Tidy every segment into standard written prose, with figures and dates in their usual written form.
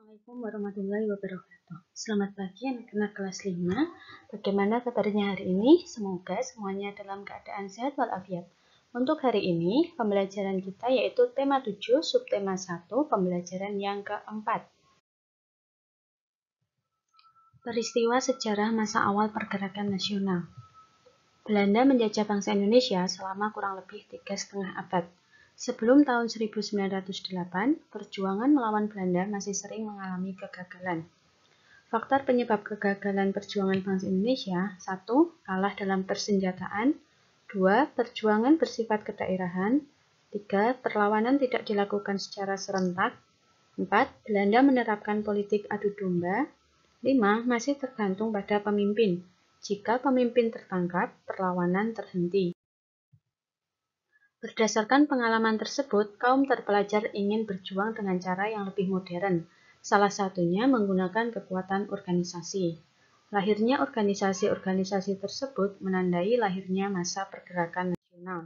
Assalamualaikum warahmatullahi wabarakatuh. Selamat pagi anak-anak kelas 5. Bagaimana kabarnya hari ini? Semoga semuanya dalam keadaan sehat walafiat. Untuk hari ini, pembelajaran kita yaitu tema 7, subtema 1, pembelajaran yang keempat. Peristiwa sejarah masa awal pergerakan nasional. Belanda menjajah bangsa Indonesia selama kurang lebih 3,5 abad. Sebelum tahun 1908, perjuangan melawan Belanda masih sering mengalami kegagalan. Faktor penyebab kegagalan perjuangan bangsa Indonesia: 1. Kalah dalam persenjataan. 2. Perjuangan bersifat kedaerahan. 3. Perlawanan tidak dilakukan secara serentak. 4. Belanda menerapkan politik adu domba. 5. Masih tergantung pada pemimpin. Jika pemimpin tertangkap, perlawanan terhenti. Berdasarkan pengalaman tersebut, kaum terpelajar ingin berjuang dengan cara yang lebih modern, salah satunya menggunakan kekuatan organisasi. Lahirnya organisasi-organisasi tersebut menandai lahirnya masa pergerakan nasional.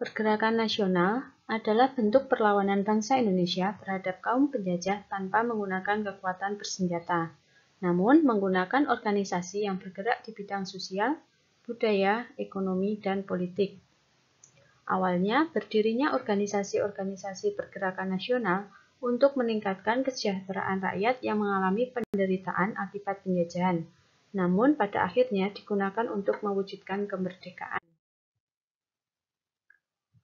Pergerakan nasional adalah bentuk perlawanan bangsa Indonesia terhadap kaum penjajah tanpa menggunakan kekuatan bersenjata, namun menggunakan organisasi yang bergerak di bidang sosial, budaya, ekonomi, dan politik. Awalnya, berdirinya organisasi-organisasi pergerakan nasional untuk meningkatkan kesejahteraan rakyat yang mengalami penderitaan akibat penjajahan, namun pada akhirnya digunakan untuk mewujudkan kemerdekaan.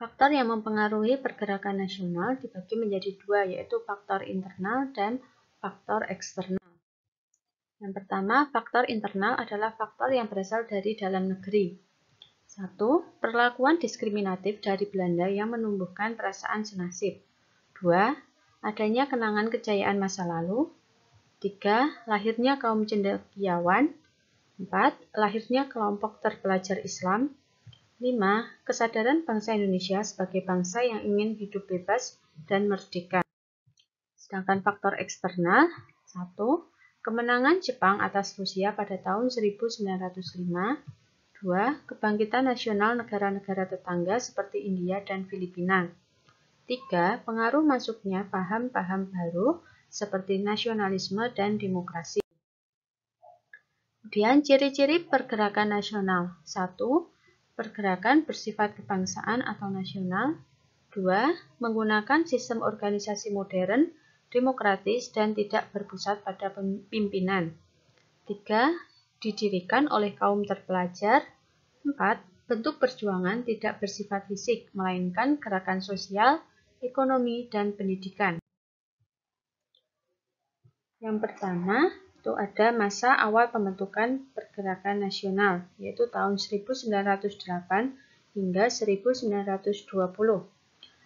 Faktor yang mempengaruhi pergerakan nasional dibagi menjadi dua, yaitu faktor internal dan faktor eksternal. Yang pertama, faktor internal adalah faktor yang berasal dari dalam negeri. 1. Perlakuan diskriminatif dari Belanda yang menumbuhkan perasaan senasib. 2. Adanya kenangan kejayaan masa lalu. 3. Lahirnya kaum cendekiawan. 4. Lahirnya kelompok terpelajar Islam. 5. Kesadaran bangsa Indonesia sebagai bangsa yang ingin hidup bebas dan merdeka. Sedangkan faktor eksternal: 1. Kemenangan Jepang atas Rusia pada tahun 1905. 2. Kebangkitan nasional negara-negara tetangga seperti India dan Filipina. 3. Pengaruh masuknya paham-paham baru seperti nasionalisme dan demokrasi. Kemudian ciri-ciri pergerakan nasional. 1. Pergerakan bersifat kebangsaan atau nasional. 2. Menggunakan sistem organisasi modern, demokratis, dan tidak berpusat pada pimpinan. 3. Didirikan oleh kaum terpelajar. 4. Bentuk perjuangan tidak bersifat fisik, melainkan gerakan sosial, ekonomi, dan pendidikan. Yang pertama, itu ada masa awal pembentukan pergerakan nasional, yaitu tahun 1908 hingga 1920.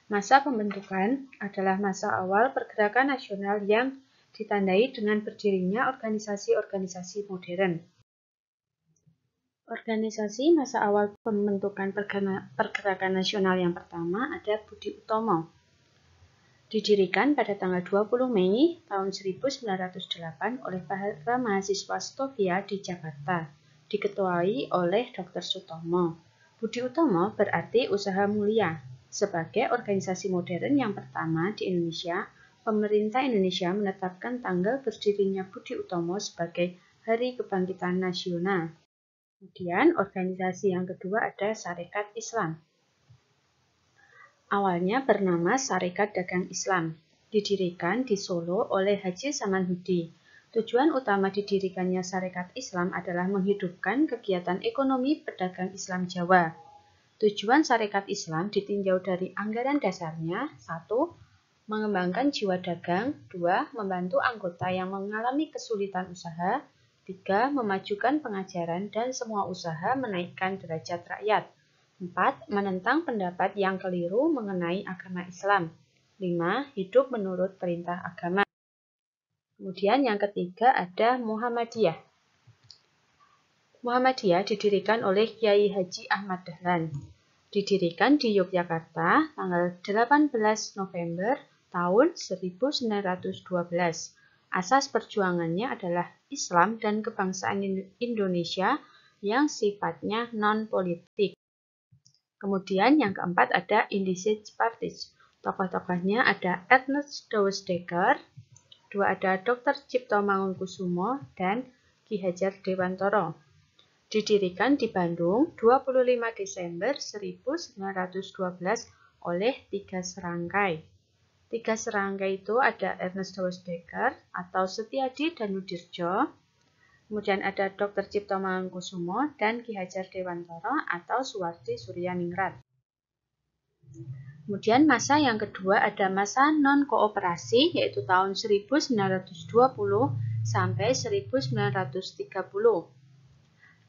Masa pembentukan adalah masa awal pergerakan nasional yang ditandai dengan berdirinya organisasi-organisasi modern. Organisasi masa awal pembentukan pergerakan nasional yang pertama ada Budi Utomo. Didirikan pada tanggal 20 Mei tahun 1908 oleh para mahasiswa Stovia di Jakarta, diketuai oleh Dr. Sutomo. Budi Utomo berarti usaha mulia. Sebagai organisasi modern yang pertama di Indonesia, pemerintah Indonesia menetapkan tanggal berdirinya Budi Utomo sebagai Hari Kebangkitan Nasional. Kemudian organisasi yang kedua ada Sarekat Islam. Awalnya bernama Sarekat Dagang Islam, didirikan di Solo oleh Haji Samanhudi. Tujuan utama didirikannya Sarekat Islam adalah menghidupkan kegiatan ekonomi pedagang Islam Jawa. Tujuan Sarekat Islam ditinjau dari anggaran dasarnya: 1. Mengembangkan jiwa dagang. 2. Membantu anggota yang mengalami kesulitan usaha. 3. Memajukan pengajaran dan semua usaha menaikkan derajat rakyat. 4. Menentang pendapat yang keliru mengenai agama Islam. 5. Hidup menurut perintah agama. Kemudian yang ketiga ada Muhammadiyah. Muhammadiyah didirikan oleh Kiai Haji Ahmad Dahlan. Didirikan di Yogyakarta tanggal 18 November tahun 1912. Asas perjuangannya adalah Islam dan kebangsaan Indonesia yang sifatnya non-politik. Kemudian yang keempat ada Indische Partij, Tokoh-tokohnya ada Ernest Dewsdeker, dua ada Dr. Cipto Mangunkusumo, dan Ki Hajar Dewantara. Didirikan di Bandung 25 Desember 1912 oleh 3 serangkai. 3 serangkai itu ada Ernest Dewsdeker atau Setiadi Danudirjo, kemudian ada Dr. Cipto Mangunkusumo dan Ki Hajar Dewantara atau Suwardi Suryaningrat. Kemudian masa yang kedua ada masa non-kooperasi, yaitu tahun 1920 sampai 1930,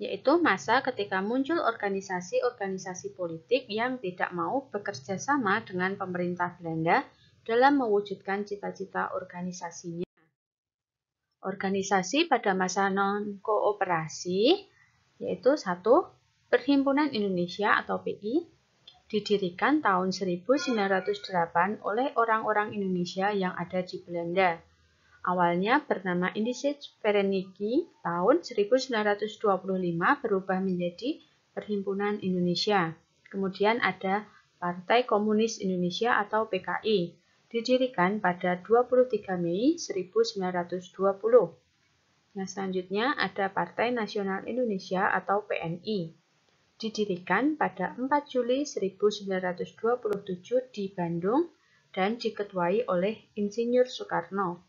yaitu masa ketika muncul organisasi-organisasi politik yang tidak mau bekerja sama dengan pemerintah Belanda dalam mewujudkan cita-cita organisasinya. Organisasi pada masa non-kooperasi yaitu 1. Perhimpunan Indonesia atau PI, didirikan tahun 1908 oleh orang-orang Indonesia yang ada di Belanda. Awalnya bernama Indischede Vereniging, tahun 1925 berubah menjadi Perhimpunan Indonesia. Kemudian ada Partai Komunis Indonesia atau PKI, didirikan pada 23 Mei 1920. Nah, selanjutnya ada Partai Nasional Indonesia atau PNI, didirikan pada 4 Juli 1927 di Bandung dan diketuai oleh Insinyur Soekarno.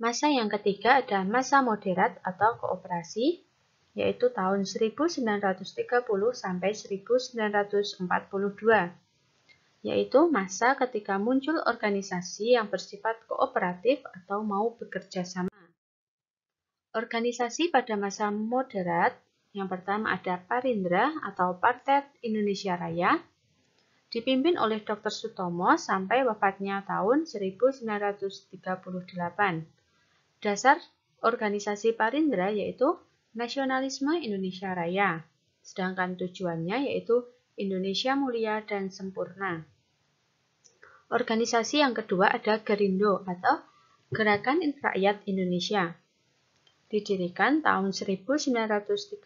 Masa yang ketiga ada masa moderat atau kooperasi, yaitu tahun 1930 sampai 1942, yaitu masa ketika muncul organisasi yang bersifat kooperatif atau mau bekerja sama. Organisasi pada masa moderat yang pertama ada Parindra atau Partai Indonesia Raya, dipimpin oleh Dr. Sutomo sampai wafatnya tahun 1938. Dasar organisasi Parindra yaitu nasionalisme Indonesia Raya, sedangkan tujuannya yaitu Indonesia mulia dan sempurna. Organisasi yang kedua ada Gerindo atau Gerakan Rakyat Indonesia, didirikan tahun 1937.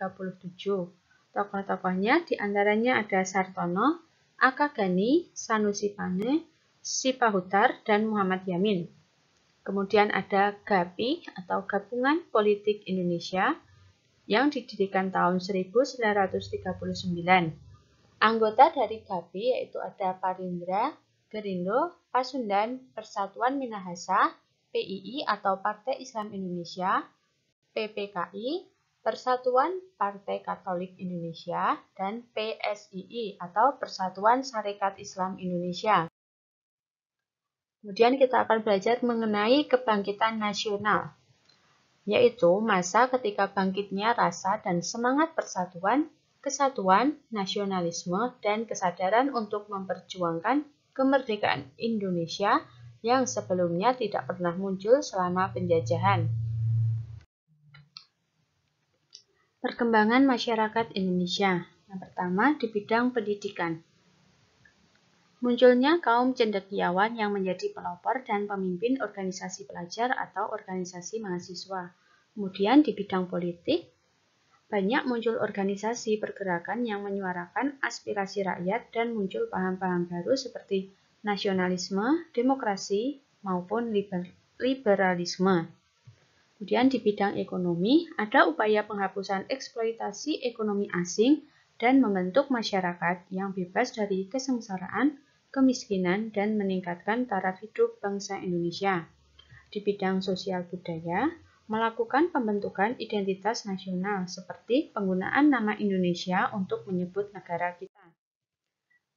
Tokoh-tokohnya diantaranya ada Sartono, Akagani, Sanusi Pane, Sipahutar, dan Muhammad Yamin. Kemudian ada GAPI atau Gabungan Politik Indonesia yang didirikan tahun 1939. Anggota dari GAPI yaitu ada Parindra, Gerindo, Pasundan, Persatuan Minahasa, PII atau Partai Islam Indonesia, PPKI, Persatuan Partai Katolik Indonesia, dan PSII atau Persatuan Sarekat Islam Indonesia. Kemudian kita akan belajar mengenai kebangkitan nasional, yaitu masa ketika bangkitnya rasa dan semangat persatuan, kesatuan, nasionalisme, dan kesadaran untuk memperjuangkan kemerdekaan Indonesia yang sebelumnya tidak pernah muncul selama penjajahan. Perkembangan masyarakat Indonesia. Yang pertama di bidang pendidikan. Munculnya kaum cendekiawan yang menjadi pelopor dan pemimpin organisasi pelajar atau organisasi mahasiswa. Kemudian di bidang politik, banyak muncul organisasi pergerakan yang menyuarakan aspirasi rakyat dan muncul paham-paham baru seperti nasionalisme, demokrasi, maupun liberalisme. Kemudian di bidang ekonomi, ada upaya penghapusan eksploitasi ekonomi asing dan membentuk masyarakat yang bebas dari kesengsaraan, kemiskinan, dan meningkatkan taraf hidup bangsa Indonesia. Di bidang sosial budaya, melakukan pembentukan identitas nasional seperti penggunaan nama Indonesia untuk menyebut negara kita.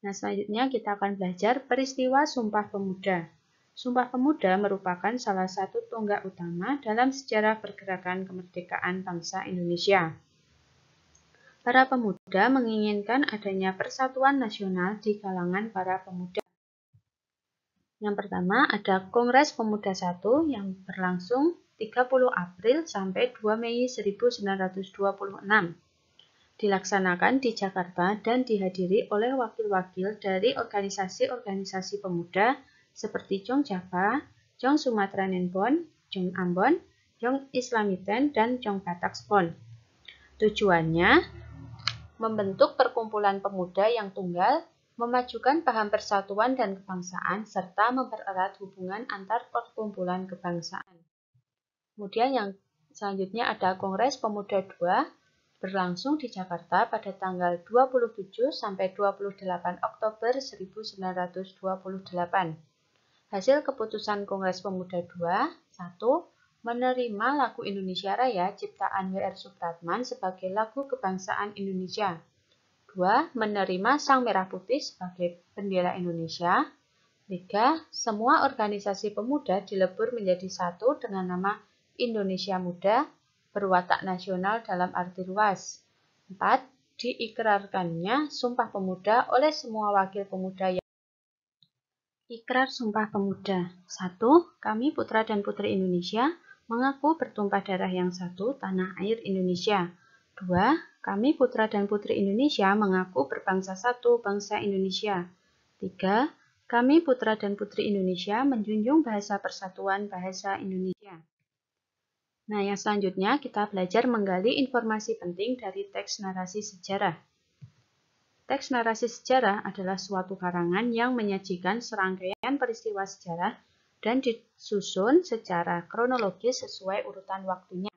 Nah, selanjutnya kita akan belajar peristiwa Sumpah Pemuda. Sumpah Pemuda merupakan salah satu tonggak utama dalam sejarah pergerakan kemerdekaan bangsa Indonesia. Para pemuda menginginkan adanya persatuan nasional di kalangan para pemuda. Yang pertama ada Kongres Pemuda I yang berlangsung 30 April sampai 2 Mei 1926. Dilaksanakan di Jakarta dan dihadiri oleh wakil-wakil dari organisasi-organisasi pemuda seperti Jong Java, Jong Sumatera Nenbon, Jong Ambon, Jong Islamiten, dan Jong Batakspon. Tujuannya membentuk perkumpulan pemuda yang tunggal memajukan paham persatuan dan kebangsaan, serta mempererat hubungan antar perkumpulan kebangsaan. Kemudian yang selanjutnya ada Kongres Pemuda II, berlangsung di Jakarta pada tanggal 27 sampai 28 Oktober 1928. Hasil keputusan Kongres Pemuda II, 1. Menerima lagu Indonesia Raya ciptaan W.R. Supratman sebagai lagu kebangsaan Indonesia. 2. Menerima Sang Merah Putih sebagai bendera Indonesia. 3. Semua organisasi pemuda dilebur menjadi satu dengan nama Indonesia Muda, berwatak nasional dalam arti luas. 4. Diikrarkannya Sumpah Pemuda oleh semua wakil pemuda yang Ikrar Sumpah Pemuda. 1. Kami putra dan putri Indonesia mengaku bertumpah darah yang satu tanah air Indonesia. 2. Kami putra dan putri Indonesia mengaku berbangsa satu bangsa Indonesia. 3. Kami putra dan putri Indonesia menjunjung bahasa persatuan bahasa Indonesia. Nah, yang selanjutnya kita belajar menggali informasi penting dari teks narasi sejarah. Teks narasi sejarah adalah suatu karangan yang menyajikan serangkaian peristiwa sejarah dan disusun secara kronologis sesuai urutan waktunya.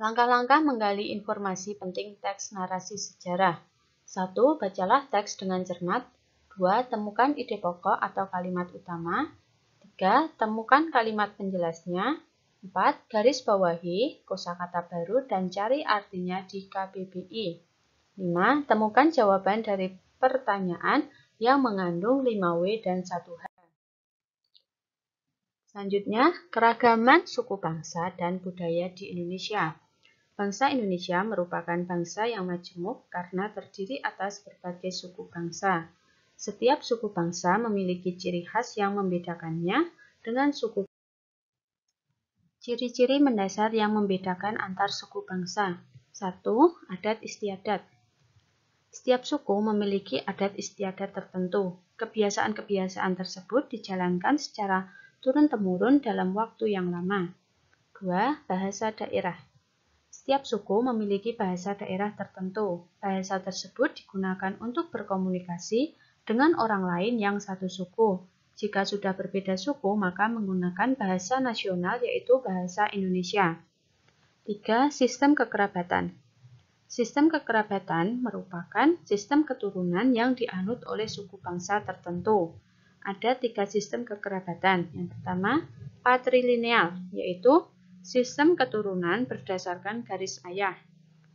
Langkah-langkah menggali informasi penting teks narasi sejarah. 1. Bacalah teks dengan cermat. 2. Temukan ide pokok atau kalimat utama. 3. Temukan kalimat penjelasnya. 4. Garis bawahi kosakata baru dan cari artinya di KBBI. 5. Temukan jawaban dari pertanyaan yang mengandung 5W dan 1H. Selanjutnya, keragaman suku bangsa dan budaya di Indonesia. Bangsa Indonesia merupakan bangsa yang majemuk karena terdiri atas berbagai suku bangsa. Setiap suku bangsa memiliki ciri khas yang membedakannya dengan suku. Ciri-ciri mendasar yang membedakan antar suku bangsa. 1. Adat istiadat. Setiap suku memiliki adat istiadat tertentu. Kebiasaan-kebiasaan tersebut dijalankan secara turun-temurun dalam waktu yang lama. 2. Bahasa daerah. Setiap suku memiliki bahasa daerah tertentu. Bahasa tersebut digunakan untuk berkomunikasi dengan orang lain yang satu suku. Jika sudah berbeda suku, maka menggunakan bahasa nasional yaitu bahasa Indonesia. 3. Sistem kekerabatan. Sistem kekerabatan merupakan sistem keturunan yang dianut oleh suku bangsa tertentu. Ada 3 sistem kekerabatan. Yang pertama, patrilineal, yaitu sistem keturunan berdasarkan garis ayah.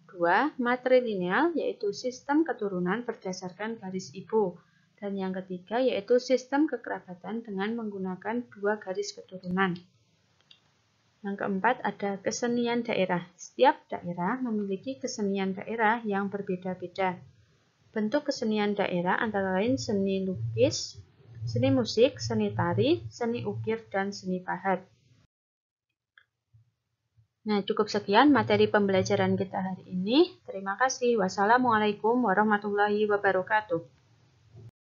2. Matrilineal, yaitu sistem keturunan berdasarkan garis ibu. Dan yang ketiga, yaitu sistem kekerabatan dengan menggunakan 2 garis keturunan. Yang keempat, ada kesenian daerah. Setiap daerah memiliki kesenian daerah yang berbeda-beda. Bentuk kesenian daerah antara lain seni lukis, seni musik, seni tari, seni ukir, dan seni pahat. Nah, cukup sekian materi pembelajaran kita hari ini. Terima kasih. Wassalamualaikum warahmatullahi wabarakatuh.